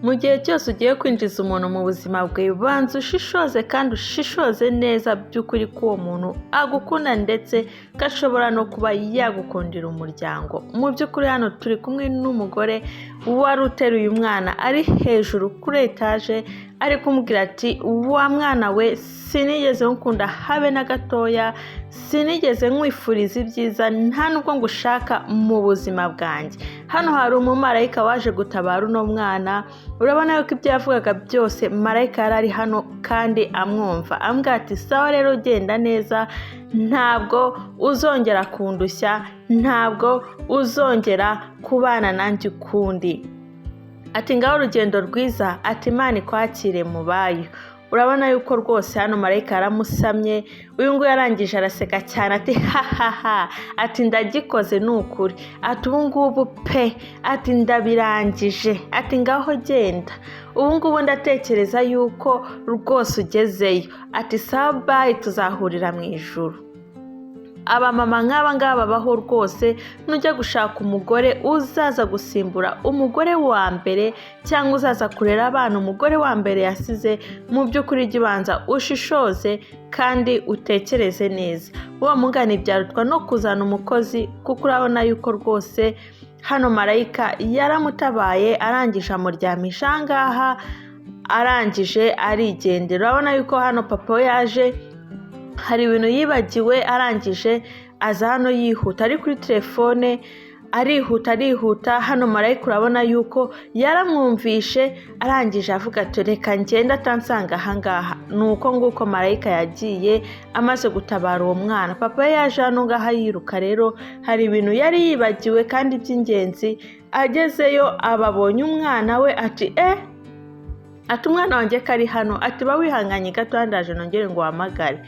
Mu gihe cyose ugiye kwinjiza umuntu mu buzima bwawe, banza ushishoze kandi ushishoze neza by'ukuri ko uwo muntu agukunda ndetse ko ashobora no kuba yagukundira umuryango. Mu by'ukuri hano turi kumwe n'umugore wari uteruye umwana ari hejuru kuri etaje, ari kumubwira ati wa mwana we sinigeze nkukunda habe na gatoya, sinigeze nkwifuriza ibyiza, nta nubwo ngushaka mu buzima bwanjye. Hano hari umumarayika waje gutabara uno mwana. Urabona yuko ibyo yavugaga byose marayika yari ari hano kandi amwumva, ambwira ati sawa rero genda neza, ntabwo uzongera kundushya, ntabwo uzongera kubana nanjye ukundi. Ati ngaho urugendo rwiza, ati Imana ikwakire mu bayo. Urabona yuko rwose hano marayika yaramusamye, uyu nguyu yarangije araseka cyane ati hahaha, ati ndagikoze nukuri, ati ubu ngubu pe, ati ndabirangije, ati ngaho genda, ubu ngubu ndatekereza yuko rwose ugezeyo, ati sabayi tuzahurira mu ijuru. Abamama nk'aba ngaba baho rwose, nujya gushaka umugore uzaza gusimbura umugore wa mbere cyangwa uzaza kurera abana umugore wa mbere yasize, mu by'ukuri jya ubanza ushishoze kandi utekereze neza. Uwo mugani byarutwa no kuzana umukozi, kuko urabona yuko rwose hano marayika yaramutabaye, arangije amuryamisha aha ngaha, arangije arigendera. Urabona yuko hano papa we yaje, hari ibintu yibagiwe, arangije aza hano yihuta, ari kuri telefone arihuta. Hano marayika urabona yuko yaramwumvishe, arangije avuga ati reka ngenda atansanga aha ngaha. Nuko nguko marayika yagiye amaze gutabara uwo mwana. Papa we yaje hano ngaha yiruka, rero hari ibintu yari yibagiwe kandi by'ingenzi. Agezeyo ababonye umwana we ati ati umwana wanjye kari hano, ati ba wihanganye gato ndaje nongere ngo wahamagare.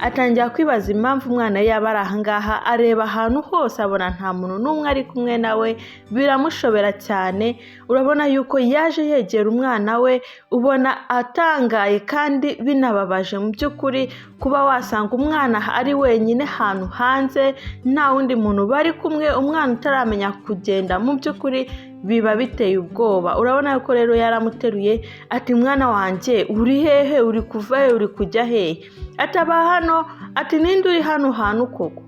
Atangira kwibaza impamvu umwana yaba ari aha ngaha, areba ahantu hose abona nta muntu n'umwe ari kumwe nawe, biramushobera cyane. Urabona yuko yaje yegera umwana we, ubona atangaye kandi binababaje mu by'ukuri kuba wasanga umwana ari wenyine ahantu hanze, nta wundi muntu bari kumwe, umwana utaramenya kugenda, mu by'ukuri biba biteye ubwoba. Urabona yuko rero yaramuteruye ati mwana wanjye uri hehe, uri kuva he, uri kujya hehe? Ataba hano, ati ninde uri hano hantu koko,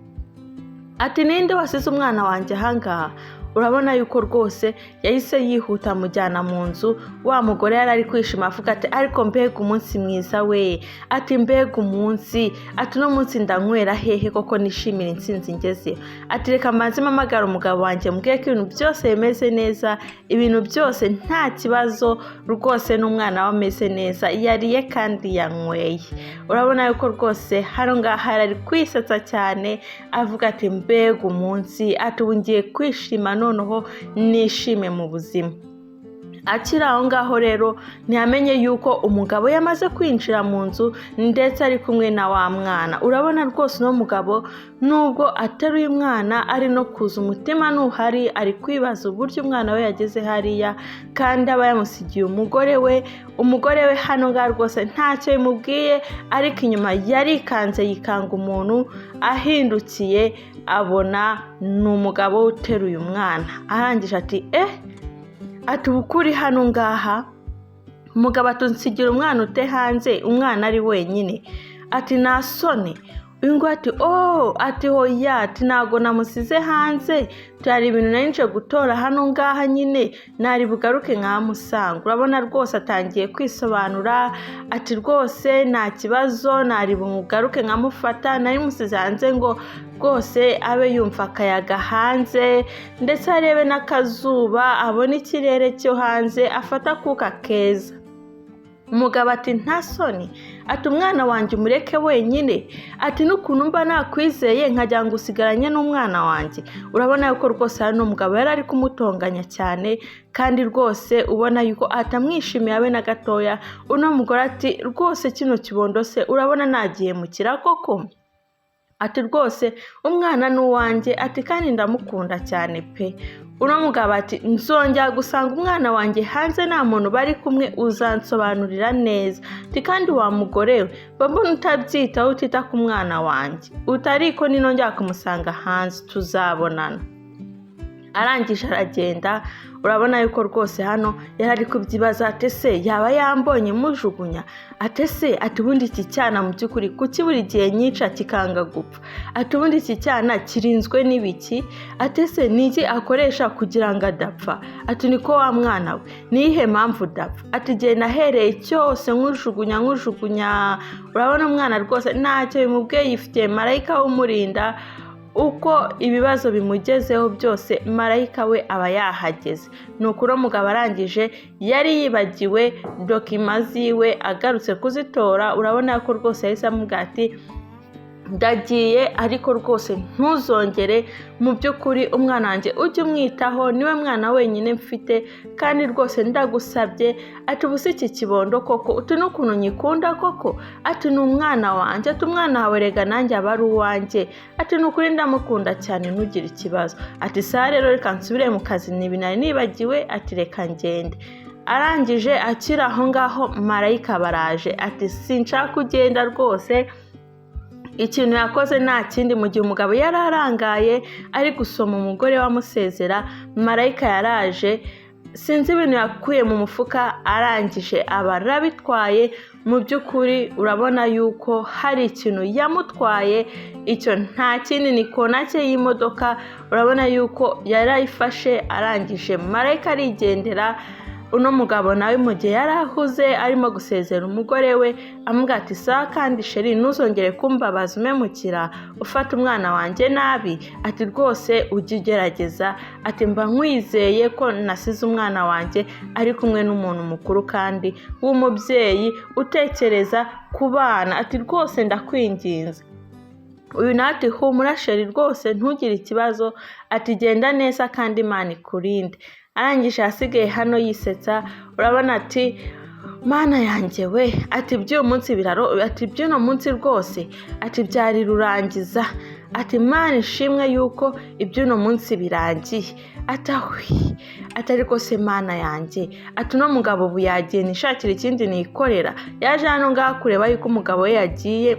ati ninde wasize umwana wanjye aha ngaha? Urabona yuko rwose yahise yihuta amujyana mu nzu. Wa mugore yari ari kwishima avuga ati ariko mbega umunsi mwiza we, ati mbega umunsi, ati no munsi ndanywera hehe koko nishimira intsinzi ngezeyo. Ati reka mbanze mpamagara umugabo wanjye mubwire ko ibintu byose bimeze neza, ibintu byose nta kibazo rwose, n'umwana we ameze neza, yariye kandi yanyweye. Urabona yuko rwose hano ngaha yari kwisetsa cyane avuga ati mbega umunsi, ati ubu ngiye kwishima noneho nishime mu buzima. Akiri aho ngaho rero ntiyamenye yuko umugabo yamaze kwinjira mu nzu ndetse ari kumwe na wa mwana. Urabona rwose uno mugabo nubwo ateruye umwana ari no kuza umutima ntuhari, ari kwibaza uburyo umwana we yageze hariya kandi aba yamusigiye umugore we. Umugore we hano ngaha rwose ntacyo bimubwiye, ariko inyuma yarikanze yikanga umuntu, ahindukiye abona ni umugabo uteruye umwana. Arangije ati ati ukuri hano ngaha? Umugabo atunsigira umwana ute hanze, umwana ari wenyine? Ati nasone. Uyu ngo ati ati hoya, ati ntago namusize hanze, byari ibintu nari gutora hano ngaha nyine, nari bugaruke nkamusanga. Urabona rwose atangiye kwisobanura ati rwose nta kibazo, nari bumugaruke nkamufata, nari musize hanze ngo rwose abe yumva akayaga hanze ndetse arebe n'akazuba, abone ikirere cyo hanze, afata akuka keza. Umugabo ati nta soni, ati umwana wanjye umureke wenyine, ati n'ukuntu mba nakwizeye nkajya ngo usigaranye n'umwana wanjye. Urabona yuko rwose hano umugabo yari ari kumutonganya cyane kandi rwose ubona yuko atamwishimiye abe na gatoya. Uno mugore ati rwose kino kibondo se urabona nagiye mukira koko? Ati rwose umwana n'uwanjye, ati kandi ndamukunda cyane pe. Uno mugabo ati nzongera gusanga umwana wanjye hanze nta muntu bari kumwe, uzansobanurira neza. Ati kandi wa mugore we mbona utabyitaho, utita ku mwana wanjye, utariko ninongera kumusanga hanze tuzabonana. Arangije aragenda. urabona yuko rwose hano yari ari kubyibaza ati se yaba yambonye mujugunya, ati se ati ubundi iki cyana mu by'ukuri kuki buri gihe nyica kikanga gupfa, ati ubundi iki cyana kirinzwe n'ibiki, ati se niki akoresha kugira ngo adapfa, ati niko wa mwana we niyihe mpamvu udapfa, ati igihe nahereye cyose nkujugunya. Urabona umwana rwose ntacyo bimubwiye, yifitiye marayika umurinda, uko ibibazo bimugezeho byose marayika we aba yahageze. Nuko uno mugabo arangije yari yibagiwe dokima ziwe, agarutse kuzitora urabona ko rwose yahise amubwira ati ndagiye, ariko rwose ntuzongere, mu by'ukuri umwana wanjye ujye umwitaho, niwe mwana wenyine mfite kandi rwose ndagusabye, ati ubu si iki kibondo koko, uti n'ukuntu nyikunda koko, ati ni umwana wanjye, ati umwana wawe rega nanjye aba ari uwanjye, ati ni ukuri ndamukunda cyane ntugire ikibazo, ati saa rero reka nsubire mu kazi nibi nari nibagiwe, ati reka ngende. Arangije akiri aho ngaho marayika baraje, ati sinshaka kugenda rwose. Ikintu yakoze nta kindi, mu gihe umugabo yari arangaye ari gusoma umugore wamusezera, marayika yaraje, sinzi ibintu yakuye mu mufuka, arangije aba arabitwaye. Mu by'ukuri urabona yuko hari ikintu yamutwaye, icyo nta kindi ni konake y'imodoka, urabona yuko yari ayifashe, arangije marayika arigendera. Uno mugabo nawe mu gihe yari ahuze arimo gusezera umugore we, amubwira ati sawa kandi sheri ntuzongere kumbabaza umemukira ufata umwana wanjye nabi, ati rwose ujye ugerageza, ati mba nkwizeye ko nasize umwana wanjye ari kumwe n'umuntu mukuru kandi w'umubyeyi utekereza ku bana, ati rwose ndakwinginze. Uyu nati humura sheri rwose ntugire ikibazo, ati genda neza kandi Imana ikurinde. Arangije asigaye hano yisetsa, urabona ati mana yanjye we, ati by'uyu munsi ati by'uno munsi rwose, ati byari rurangiza, ati Imana ishimwe yuko iby'uno munsi birangiye, ati ariko se mana yanjye, ati uno mugabo ubu yagiye nishakira ikindi nikorera, yaje hano ngaha kureba yuko umugabo we yagiye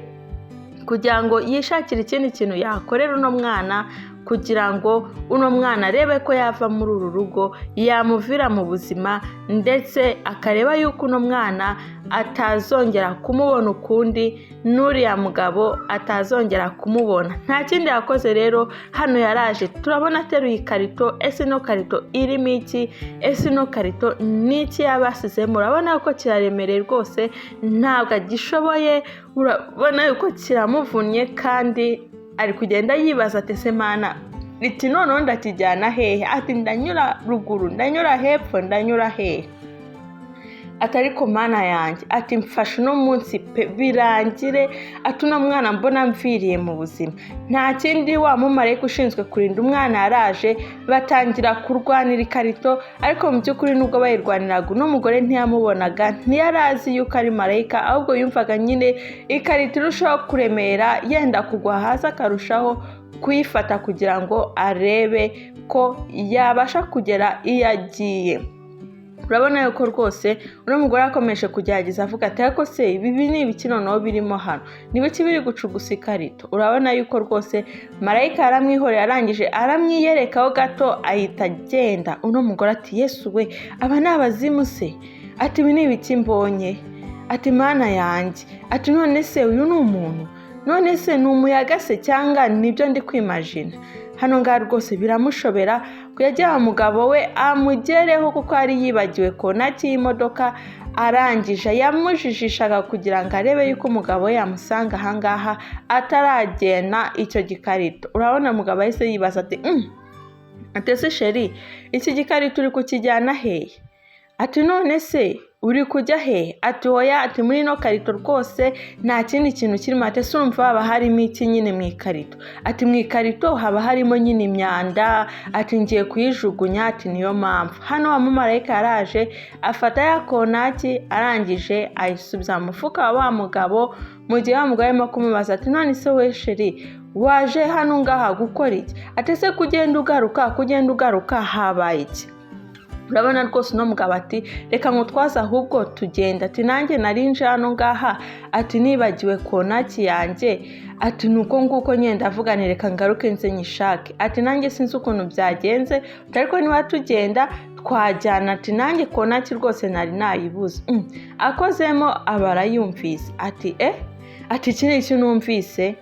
kugira ngo yishakire ikindi kintu yakorera uno mwana, kugira ngo uno mwana arebe ko yava muri uru rugo, yamuvira mu buzima, ndetse akareba yuko uno mwana atazongera kumubona ukundi, n'uriya mugabo atazongera kumubona. Nta kindi yakoze rero, hano yaraje turabona ateruye ikarito. Ese ino karito irimo iki? Ese ino karito n'iki yabasizemo? Urabona ko kiraremereye rwose, ntabwo agishoboye, urabona yuko kiramuvunnye kandi ari kugenda yibaza ati se mana, riti noneho ndakijyana hehe? Ati ndanyura ruguru, ndanyura hepfo, ndanyura hehe? ati ariko mana yanjye, ati mfashe uno munsi pe birangire, ati uno mwana mbona mviriye mu buzima. Nta kindi, wa mumarayika ushinzwe kurinda umwana yaraje, batangira kurwanira ikarito, ariko mu by'ukuri nubwo bayirwaniraga uno mugore ntiyamubonaga, ntiyarazi yuko ari marayika, ahubwo yumvaga nyine ikarito irushaho kuremera, yenda kugwa hasi, akarushaho kuyifata kugira ngo arebe ko yabasha kugera iyo agiye. Urabona yuko rwose uno mugore akomeje kugerageza avuga ati ariko se ibi ni ibiki noneho birimo hano, nibiki biri gucugusa ikarito? Urabona yuko rwose marayika aramwihoreye, arangije aramwiyerekaho gato ahita agenda. Uno mugore ati Yesu we, aba ni abazimu se? Ati ibi ni ibiki mbonye? Ati mana yanjye, ati none se uyu ni umuntu? None se ni umuyaga se cyangwa nibyo ndi kwimagina? Hano ngaha rwose biramushobera kuyajya umugabo we amugereho, kuko ari yibagiwe konaki y'imodoka. Arangije yamujijishaga kugira ngo arebe yuko umugabo we yamusanga ahangaha ataragena icyo gikarito. Urabona umugabo yahise yibaza ati ati se sheri, iki gikarito uri kukijyana hehe? Ati none se uri kujya hehe? Ati oya, ati muri no karito rwose nta kindi kintu kirimo. Ati se urumva haba harimo iki nyine mu ikarito? Ati mu ikarito haba harimo nyine imyanda, ati ngiye kuyijugunya, ati niyo mpamvu. Hano wa mumarayika yaraje afata ya konaki, arangije ayisubiza mu mufuka wa mugabo, mu gihe wa mugabo arimo kumubaza ati none se we sheri, waje hano ngaha gukora iki? Ati se kugenda ugaruka habaye iki? Urabona rwose uno mugabo ati reka nkutwaze ahubwo tugenda. Ati nanjye narinje hano ngaha, ati nibagiwe konaki yanjye, ati nuko nguko nyenda avuga reka ngaruke nze nyishake. Ati nanjye sinzi ukuntu byagenze, ariko niba tugenda twajyana ati nanjye konaki rwose nari nayibuze akozemo aba arayumvise ati ati iki ni iki numvise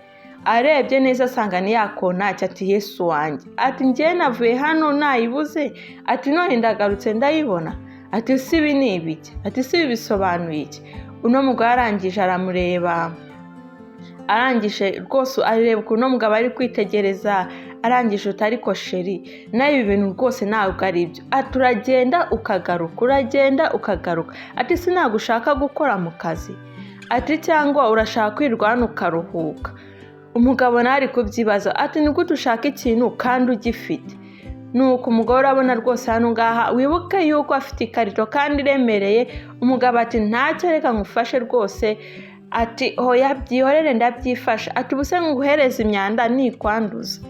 arebye neza asanga ni ya konaki ati Yesu wanjye ati njye navuye hano nayibuze ati none ndagarutse ndayibona ati si ibi ni ibiki ati si ibi bisobanuye iki uno mugabo arangije aramureba arangije rwose areba ukuntu mugabo ari kwitegereza arangije utariko sheri nayo ibi bintu rwose ntabwo ari byo ati uragenda ukagaruka ati sinagushaka gukora mu kazi ati cyangwa urashaka kwirwa hano ukaruhuka umugabo ntari kubyibaza ati ni gute ushaka ikintu kandi ugifite nuko umugabo urabona rwose hano ngaha wibuke yuko afite ikarito kandi iremereye umugabo ati ntacyo reka ngufashe rwose ati hoya byihorere ndabyifasha ati ubuse nguhereza imyanda nikwanduza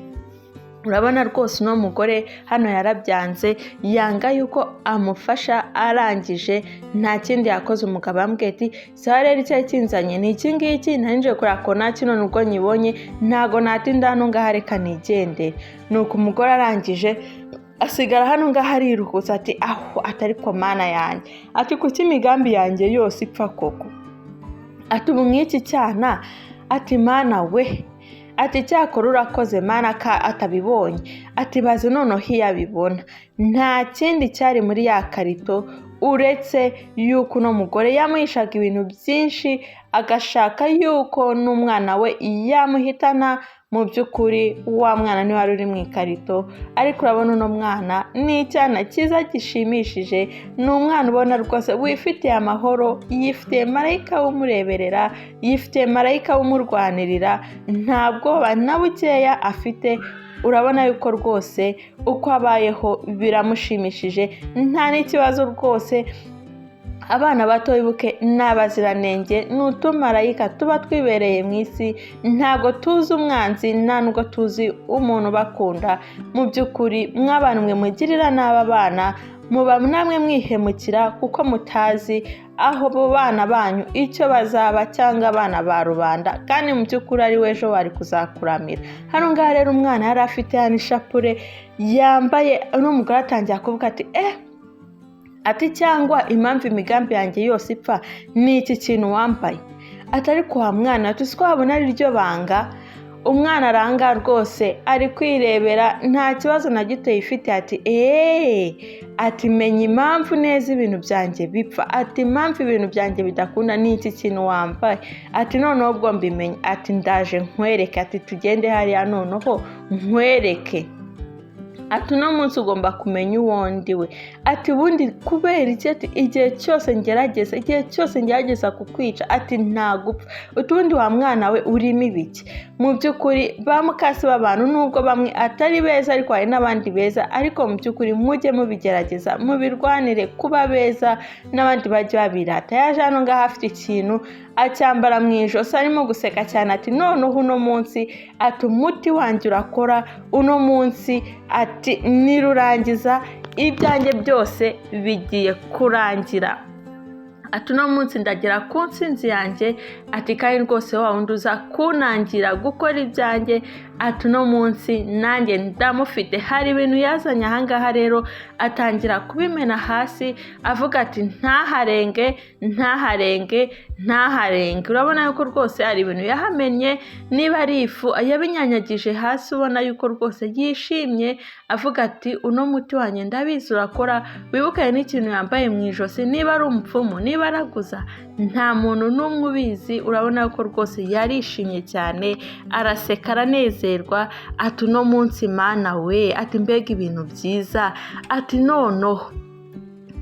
urabona rwose uno mugore hano yarabyanze yanga yuko amufasha arangije nta kindi yakoze umugabo ambwiye ati sawa rero icyo kinzanye ni iki ngiki ntarinje kuri konaki none ubwo nyibonye ntago natinda hano ngaha reka nigendere nuko umugore arangije asigara hano ngaha ariruhutsa ati aho atari ko mana yanjye ati kuki imigambi yanjye yose ipfa koko ati ubu nk'iki cyana ati mana we ati cyakora urakoze mana ka atabibonye ati baze noneho iyabibona nta kindi cyari muri ya karito uretse yuko uno mugore yamuhishaga ibintu byinshi agashaka yuko n'umwana we yamuhitana mu by'ukuri wa mwana ni wari uri mu ikarito ariko urabona uno mwana ni icyana cyiza gishimishije ni umwana ubona rwose wifitiye amahoro yifitiye marayika wumureberera yifitiye marayika wumurwanirira nta bwoba na bukeya afite urabona yuko rwose uko abayeho biramushimishije nta n'ikibazo rwose abana bato bibuke n'abaziranenge n'utumarayika tuba twibereye mu isi ntago tuzi umwanzi nta nubwo tuzi umuntu bakunda mu by'ukuri mw'abantu mwe mugirira n'aba bana muba namwe mwihemukira kuko mutazi aho abo bana banyu icyo bazaba cyangwa abana ba rubanda kandi mu by'ukuri ari wejo wari kuzakuramira hano ngaha rero umwana yari afite hano ishapure yambaye n'umugore atangiye kuvuga ati ati cyangwa impamvu imigambi yanjye yose ipfa ni iki kintu wambaye atari kwa mwana ati twabona ari ryo banga umwana aranga rwose ari kwirebera nta kibazo na gito yifite ati ati menya impamvu neza ibintu byanjye bipfa ati impamvu ibintu byanjye bidakunda ni iki kintu wambaye ati noneho ubwo mbimenye ati ndaje nkwereke ati tugende hariya noneho nkwereke ati uno munsi ugomba kumenya uwo ndiwe ati ubundi kubera iki ati igihe cyose ngerageza kukwica ati ntagupfa utundi wa mwana we urimo ibiki mu by'ukuri ba mukasi b'abantu nubwo bamwe atari beza ariko hari n'abandi beza ariko mu by'ukuri mujye mubigerageza mubirwanire kuba beza n'abandi bajye babirata yaje hano ngaha afite ikintu acyambara mu ijosi arimo guseka cyane ati noneho uno munsi ati umuti wanjye urakora uno munsi ati nirurangiza ibyanjye byose bigiye kurangira ati uno munsi ndagera ku nsinzi yanjye ati kandi rwose wa wundi uza kunangira gukora ibyanjye ati uno munsi nanjye ndamufite hari ibintu yazanye ahangaha rero atangira kubimena hasi avuga ati ntaharenge urabona yuko rwose hari ibintu yahamenye niba ari ifu yabinyanyagije hasi ubona yuko rwose yishimye avuga ati uno muti wanjye ndabizi urakora wibukanye n'ikintu yambaye mu ijosi niba ari umupfumu niba araguza nta muntu n'umwe ubizi urabona yuko rwose yarishimye cyane araseka aranezerwa ati uno munsi mana we ati mbega ibintu byiza ati noneho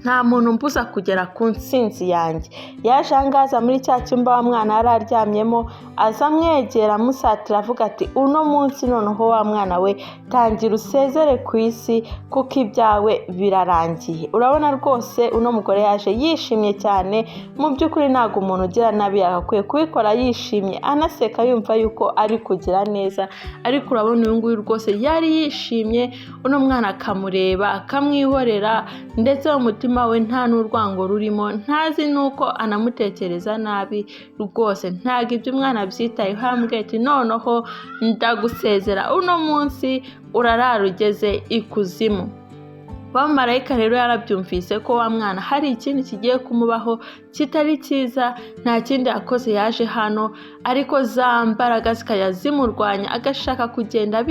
nta muntu mbuza kugera ku nsinzi yanjye yaje ahangaza muri cya cyumba wa mwana yari aryamyemo aza amwegera amusatira avuga ati uno munsi noneho wa mwana we tangira usezere ku isi kuko ibyawe birarangiye urabona rwose uno mugore yaje yishimye cyane mu by'ukuri ntabwo umuntu ugira nabi yagakwiye kubikora yishimye anaseka yumva yuko ari kugira neza ariko urabona uyu nguyu rwose yari yishimye uno mwana akamureba akamwihorera ndetse umutima we nta n'urwango rurimo ntazi nuko anamutekereza nabi rwose ntabwo ibyo umwana byitayeho ambwiye ati noneho ndagusezera uno munsi urarara ugeze ikuzimu wa marayika rero yarabyumvise ko wa mwana hari ikindi kigiye kumubaho kitari cyiza, nta kindi yakoze, yaje hano ariko za mbaraga zikajya zimurwanya, agashaka kugenda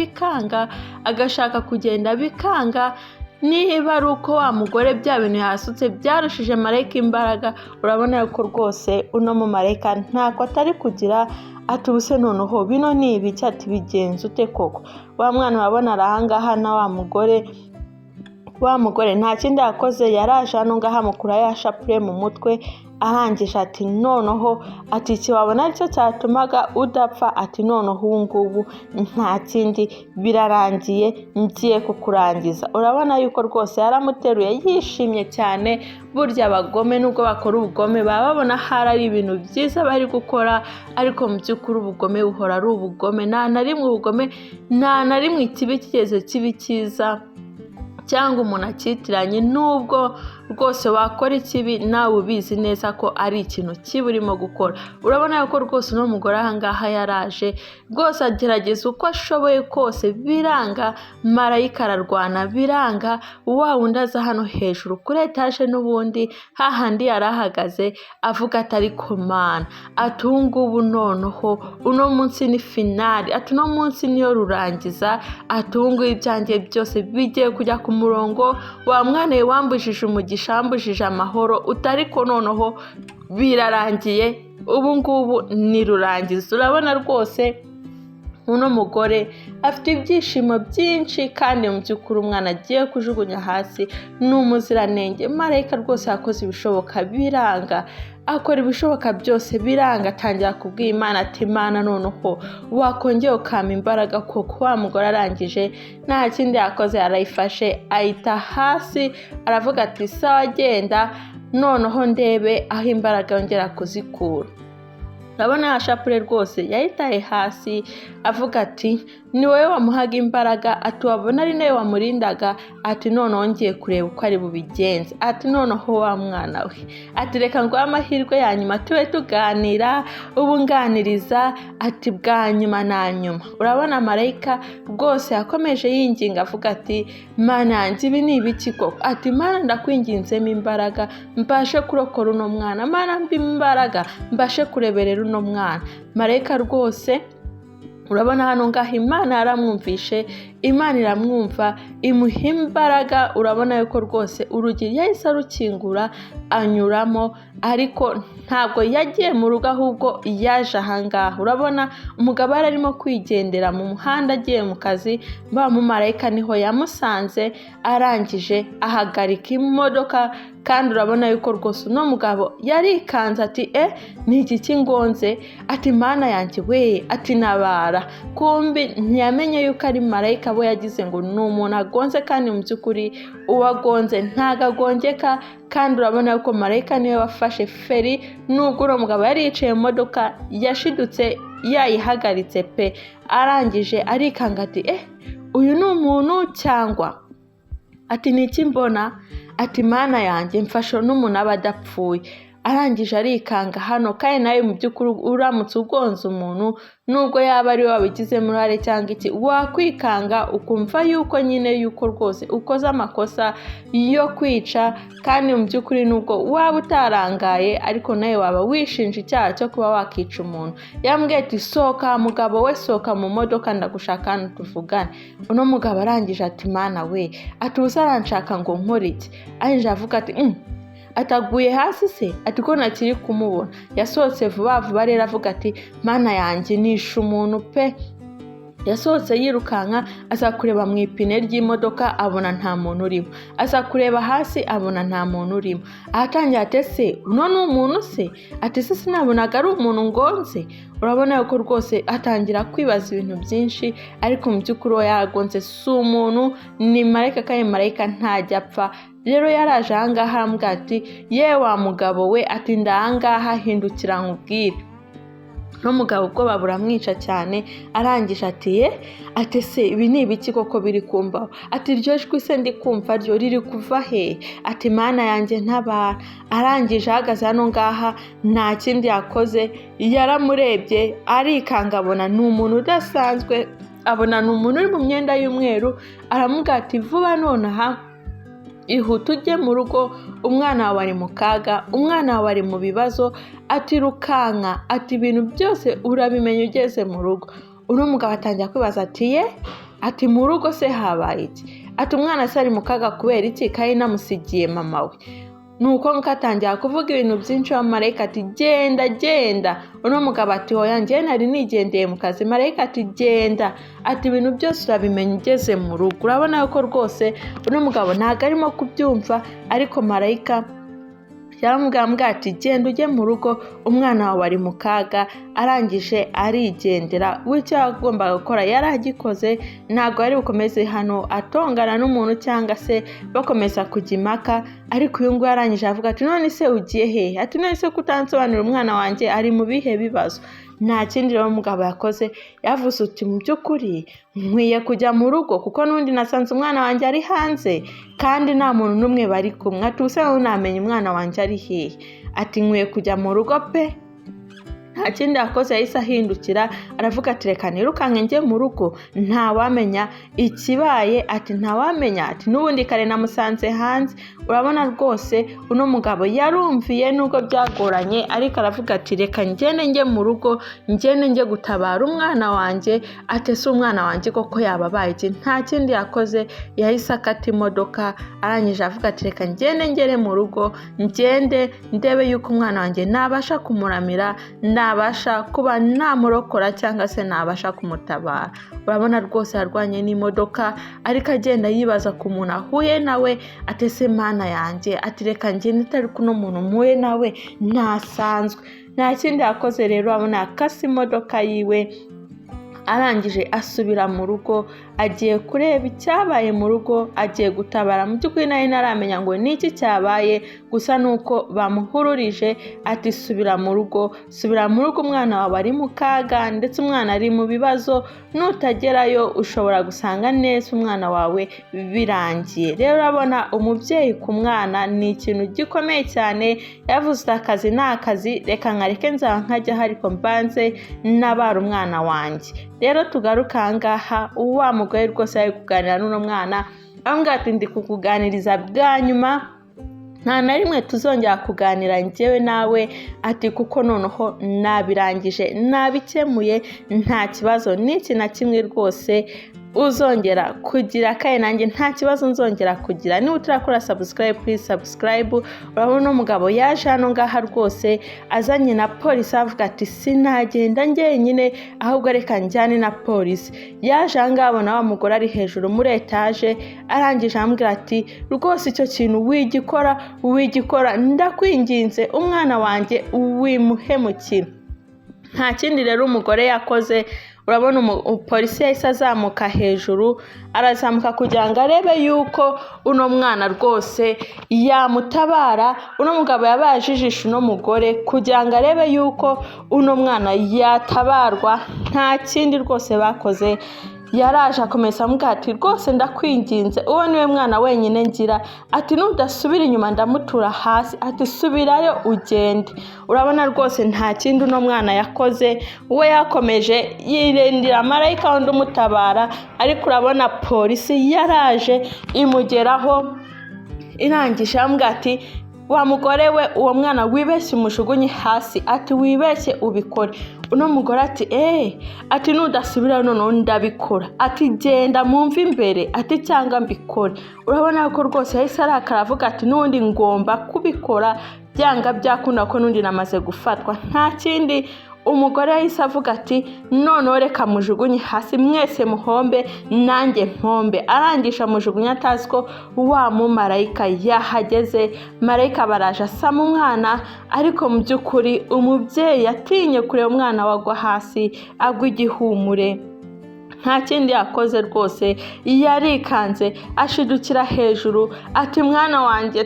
bikanga. Niba ari uko wa mugore bya bintu yasutse byarushije marayika imbaraga, urabona yuko rwose uno mu marayika ntako atari kugira, ati ubuse noneho bino ni ibiki, ati bigenze ute koko? Wa mwana urabona arahangaha na wa mugore nta kindi yakoze, yaraje hano ngaha mukura ya shapure mu mutwe, arangije ati noneho, ati iki wabona aricyo cyatumaga udapfa, ati noneho ubu ngubu nta kindi, birarangiye, ngiye kukurangiza. Urabona yuko rwose yaramuteruye yishimye cyane. Burya abagome nubwo bakora ubugome baba babona hari ari ibintu byiza bari gukora, ariko mu by'ukuri ubugome buhora ari ubugome. Nta na rimwe ikibi kigeze kibi cyiza cyangwa umuntu akitiranye, nubwo rwose wakora ikibi nawe ubizi neza ko ari ikintu kibi urimo gukora. Urabona yuko rwose uno mugore ahangaha yaraje rwose agerageza uko ashoboye kose, biranga, marayika ararwana biranga. Wa wundi aza hano hejuru kuri etaje n'ubundi hahandi yarahagaze avuga ati ariko mana, ati ubu ngubu noneho uno munsi ni finali, ati uno munsi niyo rurangiza, ati ubu ngubu ibyanjye byose bigiye kujya ku murongo. Wa mwana we wambujije umugisha, wambujije amahoro, utariko noneho birarangiye, ubu ngubu ni rurangiza. Urabona rwose uno mugore afite ibyishimo byinshi, kandi mu by'ukuri umwana agiye kujugunya hasi ni umuziranenge. Marayika rwose yakoze ibishoboka biranga, akora ibishoboka byose biranga. Atangira kubwira Imana ati Imana noneho wakongera ukama imbaraga koko. Wa mugore arangije nta kindi yakoze, yarayifashe ayita hasi, aravuga ati sawa genda noneho ndebe aho imbaraga yongera kuzikura. Urabona ya shapure rwose yayitaye hasi, avuga ati ni wowe wamuhaga imbaraga, ati wabona ari nawe wamurindaga, ati noneho ngiye kureba uko ari bubigenze. Ati noneho wa mwana we, ati reka nguhe amahirwe ya nyuma tube tuganira, ubu nganiriza, ati bwa nyuma na nyuma. Urabona marayika rwose yakomeje yinginga avuga ati Mana yanjye ibi ni ibiki koko? Ati Mana ndakwinginzemo imbaraga mbashe kurokora uno mwana, Mana mbi imbaraga mbashe kureberera uno mwana. Marayika rwose urabona hano ngaha Imana yaramwumvishe, Imana iramwumva imuha imbaraga. Urabona yuko rwose urugi yahise arukingura anyuramo, ariko ntabwo yagiye mu rugo ahubwo yaje ahangaha. Urabona umugabo arimo kwigendera mu muhanda agiye mu kazi, mu marayika niho yamusanze, arangije ahagarika imodoka. Kandi urabona yuko rwose uno mugabo yarikanze ati ni iki kingonze, ati Mana yanjye we, ati nabara. Kumbi ntiyamenye yuko ari marayika bo yagize ngo ni umuntu agonze, kandi mu by'ukuri uwagonze ntago agongeka. Kandi urabona yuko marayika niwe wafashe feri, nubwo uno mugabo yari yicaye mu modoka yashidutse yayihagaritse pe. Arangije arikanga ati uyu ni umuntu cyangwa, ati ni iki mbona, ati Mana yanjye mfasha n'umuntu aba adapfuye. Arangije arikanga hano, kandi nawe mu by'ukuri uramutse ugonze umuntu, nubwo yaba ari we wabigizemo uruhare cyangwa iki, wakwikanga ukumva yuko nyine yuko rwose ukoze amakosa yo kwica. Kandi mu by'ukuri nubwo waba utarangaye, ariko nawe waba wishinja icyaha cyo kuba wakica umuntu. Yambwiye ati sohoka mugabo we, sohoka mu modoka ndagushaka hano tuvugane. Uno mugabo arangije ati Mana we, ati ubusa aranshaka ngo nkore iki? Arangije avuga ati ataguye hasi se, ati ko nakiri kumubona. Yasohotse vuba vuba rero avuga ati Mana yanjye nishe umuntu pe. Yasohotse yirukanka, aza kureba mu ipine ry'imodoka abona nta muntu urimo, aza kureba hasi abona nta muntu urimo. Ahatangira ati se uno ni umuntu se, ati se sinabonaga ari umuntu ngonze. Urabona yuko rwose atangira kwibaza ibintu byinshi, ariko mu by'ukuri uwo yagonze si umuntu, ni marayika, kandi marayika ntajya apfa. Rero yaraje ahangaha ambwira ati ye wa mugabo we, ati ndahangaha hindukira nkubwire. N'umugabo ubwoba buramwica cyane, arangije ati ati se ibi ni ibiki koko biri kumbaho? Ati iryo jwi se ndi kumva ryo riri kuva he? Ati Mana yanjye ntabara. Arangije ahagaze hano ngaha nta kindi yakoze, yaramurebye arikanga abona ni umuntu udasanzwe, abona ni umuntu uri mu myenda y'umweru. Aramubwira ati vuba nonaha ihute ujye mu rugo, umwana wawe ari mu kaga, umwana wawe ari mu bibazo, ati rukanka, ati ibintu byose urabimenya ugeze mu rugo. Uno mugabo atangira kwibaza ati ati mu rugo se habaye iki? Ati umwana se ari mu kaga kubera iki kandi namusigiye mama we? Nuko nkatangira kuvuga ibintu byinshi wa marayika ati genda. Uno mugabo ati hoya njye nari nigendeye mu kazi. Marayika ati genda, ati ibintu byose urabimenya ugeze mu rugo. Urabona yuko rwose uno mugabo ntago arimo kubyumva, ariko marayika yaramubwira ati genda ujye mu rugo, umwana wawe ari mu kaga. Arangije arigendera. W'icyo yagombaga gukora yari agikoze, ntabwo yari bukomeze hano atongana n'umuntu cyangwa se bakomeza kujya impaka. Ariko uyu nguyu arangije avuga ati none se ugiye hehe? Ati none se kutansobanurira umwana wanjye ari mu bihe bibazo? Nta kindi rero umugabo yakoze, yavuze uti mu by'ukuri nkwiye kujya mu rugo kuko n'undi nasanze umwana wanjye ari hanze kandi nta muntu n'umwe bari kumwe. Ati ubusa namenye umwana wanjye ari hehe? Ati nkwiye kujya mu rugo pe. Nta kindi yakoze, yahise ahindukira aravuga ati reka nirukanke njye mu rugo, ntawamenya ikibaye. Ati ntawamenya, ati n'ubundi kare namusanze hanze. Urabona rwose uno mugabo yarumviye nubwo byagoranye, ariko aravuga ati reka njye mu rugo, njye gutabara umwana wanjye. Ati se umwana wanjye koko yababaye iki? Nta kindi yakoze, yahise akata imodoka. Arangije avuga ati reka ngere mu rugo, ngende ndebe yuko umwana wanjye nabasha kumuramira, nabasha kuba namurokora cyangwa se nabasha kumutabara. Urabona rwose yarwanye n'imodoka, ariko agenda yibaza ku muntu ahuye nawe. Ati se mana yanjye, ati reka ngende atari kuno muntu mpuye nawe ntasanzwe. Nta kindi yakoze rero, abona yakase imodoka yiwe. Arangije asubira mu rugo, agiye kureba icyabaye mu rugo, agiye gutabara. Mu by'ukuri nari naramenya ngo ni iki cyabaye, gusa nuko bamuhururije. Ati subira mu rugo, umwana wawe ari mu kaga ndetse umwana ari mu bibazo, nutagerayo ushobora gusanga neza umwana wawe birangiye. Rero urabona umubyeyi ku mwana ni ikintu gikomeye cyane. Yavuze akazi ni akazi, reka nkareke nzaba nkajya ariko mbanze nabara umwana wanjye. Rero tugaruka ahangaha, wa mugore rwose ari kuganira n'uno mwana, avuga ati ndi kukuganiriza bwa nyuma, nta na rimwe tuzongera kuganira njyewe nawe. Ati kuko noneho nabirangije, nabikemuye, nta kibazo n'iki na kimwe rwose uzongera kugira, kandi nanjye nta kibazo nzongera kugira. Niba utarakora subscribe, please subscribe. Urabona umugabo yaje hano ngaha rwose azanye na polisi, avuga ati sinagenda njyenyine ahubwo reka njyane na polisi. Yaje ahangaha abona wa mugore ari hejuru muri etaje, arangije amubwira ati rwose icyo kintu wigikora, ndakwinginze umwana wanjye wimuhemukira. Nta kindi rero umugore yakoze. Urabona polisi yahise azamuka hejuru, arazamuka kugira ngo arebe yuko uno mwana rwose yamutabara. Uno mugabo yabajijisha uno mugore kugira ngo arebe yuko uno mwana yatabarwa. Nta kindi rwose bakoze, yaraje akomeza amubwira ati rwose ndakwinginze, uwo niwe mwana wenyine ngira. Ati nudasubira inyuma ndamutura hasi. Ati subirayo ugende. Urabona rwose nta kindi uno mwana yakoze, we yakomeje yirindira marayika wundi umutabara. Ariko urabona polisi yaraje imugeraho, irangije amubwira ati wa mugore we, uwo mwana wibeshye umujugunye hasi. Ati wibeshye ubikore. Uno mugore ati ati nudasubira noneho ndabikora. Ati genda mumve imbere, ati cyangwa mbikore. Urabona ko rwose yahise arakara avuga ati nundi ngomba kubikora byanga byakunda ko nundi namaze gufatwa. Nta kindi umugore yahise avuga ati noneho reka mujugunye hasi mwese muhombe nanjye mpombe. Arangisha mujugunya atazi ko wa mumarayika yahageze. Marayika baraje asama umwana, ariko mu by'ukuri umubyeyi yatinye kureba umwana wagwa hasi agwa igihumure. Nta kindi yakoze rwose, yarikanze ashidukira hejuru. Ati mwana wanjye,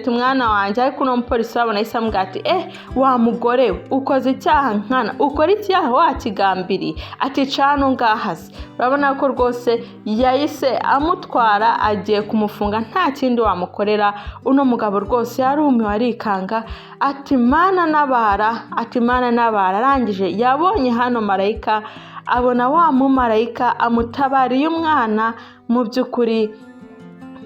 ariko uno mupolisi wabona yahise amubwira ati wa mugore we, ukoze icyaha nkana, ukora icyaha wakigambiriye. Ati cano ngahaze. Urabona ko rwose yahise amutwara agiye kumufunga, nta kindi wamukorera. Uno mugabo rwose yarumiwe arikanga. Ati mana nabara, arangije yabonye hano marayika, abona wa mumarayika amutabariye umwana. Mu by'ukuri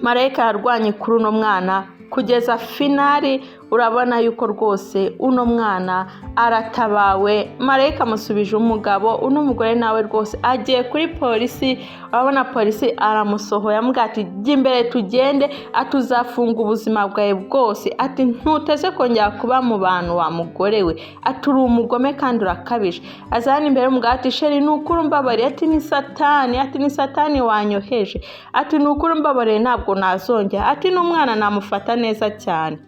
marayika yarwanye kuri uno mwana kugeza finali. Urabona yuko rwose uno mwana aratabawe, marayika amusubije umugabo. Uno mugore nawe rwose agiye kuri polisi, urabona polisi aramusohoye amubwira ati jya imbere tugende, atuzafunga ubuzima bwawe bwose, ati ntuteze kongera kuba mu bantu wa mugore we, ati uri umugome kandi urakabije. Azana imbere y'umugabo ati sheri ni ukuri umbabariye, ati ni satani, ati ni satani wanyoheje, ati ni ukuri umbabariye ntabwo nazongera, ati n'umwana namufata neza cyane.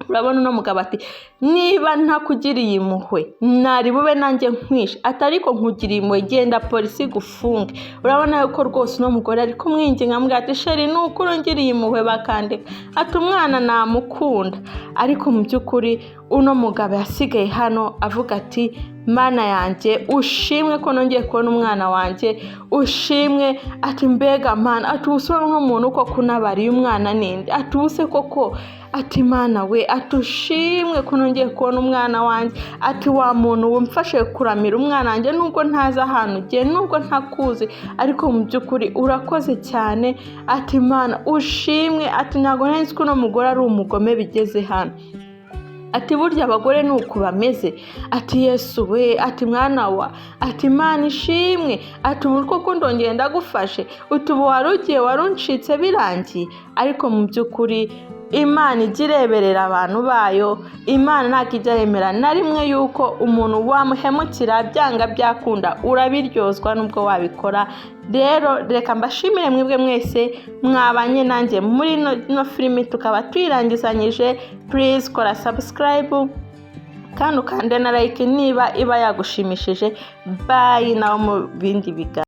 Urabona uno mugabo ati niba ntakugiriye impuhwe nari bube nanjye nkwishe, atariko nkugiriye impuhwe genda polisi gufunge. Urabona yuko rwose uno mugore ari kumwinginga amubwira ati sheri ni ukuri ungiriye impuhwe bakandeka, ati umwana namukunda. Ariko mu by'ukuri uno mugabo yasigaye hano avuga ati mana yanjye ushimwe ko nongeye kubona umwana wanjye, ushimwe, ati mbega mana, ati usura nk'umuntu ko kunabariye umwana ninde, ati ubuse koko, ati mana we, ati ushimwe ko nongeye kubona umwana wanjye, ati wa muntu wumfashe kuramira umwana wanjye nubwo ntazi ahantu ugiye, nubwo ntakuzi, ariko mu by'ukuri urakoze cyane, ati mana ushimwe, ati ntabwo nari nzi ko uno mugore ari umugome bigeze hano, ati burya abagore nuko bameze, ati Yesu we, ati mwana wa, ati Imana ishimwe, ati ubu koko ndongeye ndagufashe, utubu warugiye waruncitse birangiye. Ariko mu by'ukuri Imana ijya ireberera abantu bayo, Imana ntabwo ijya yemera na rimwe yuko umuntu wamuhemukira, byanga byakunda urabiryozwa nubwo wabikora. Rero reka mbashimire mwebwe mwese mwabanye nanjye muri no filimi tukaba tuyirangizanyije. Please kora subscribe kandi ukande na like niba iba yagushimishije. Bye naho mu bindi biganiro.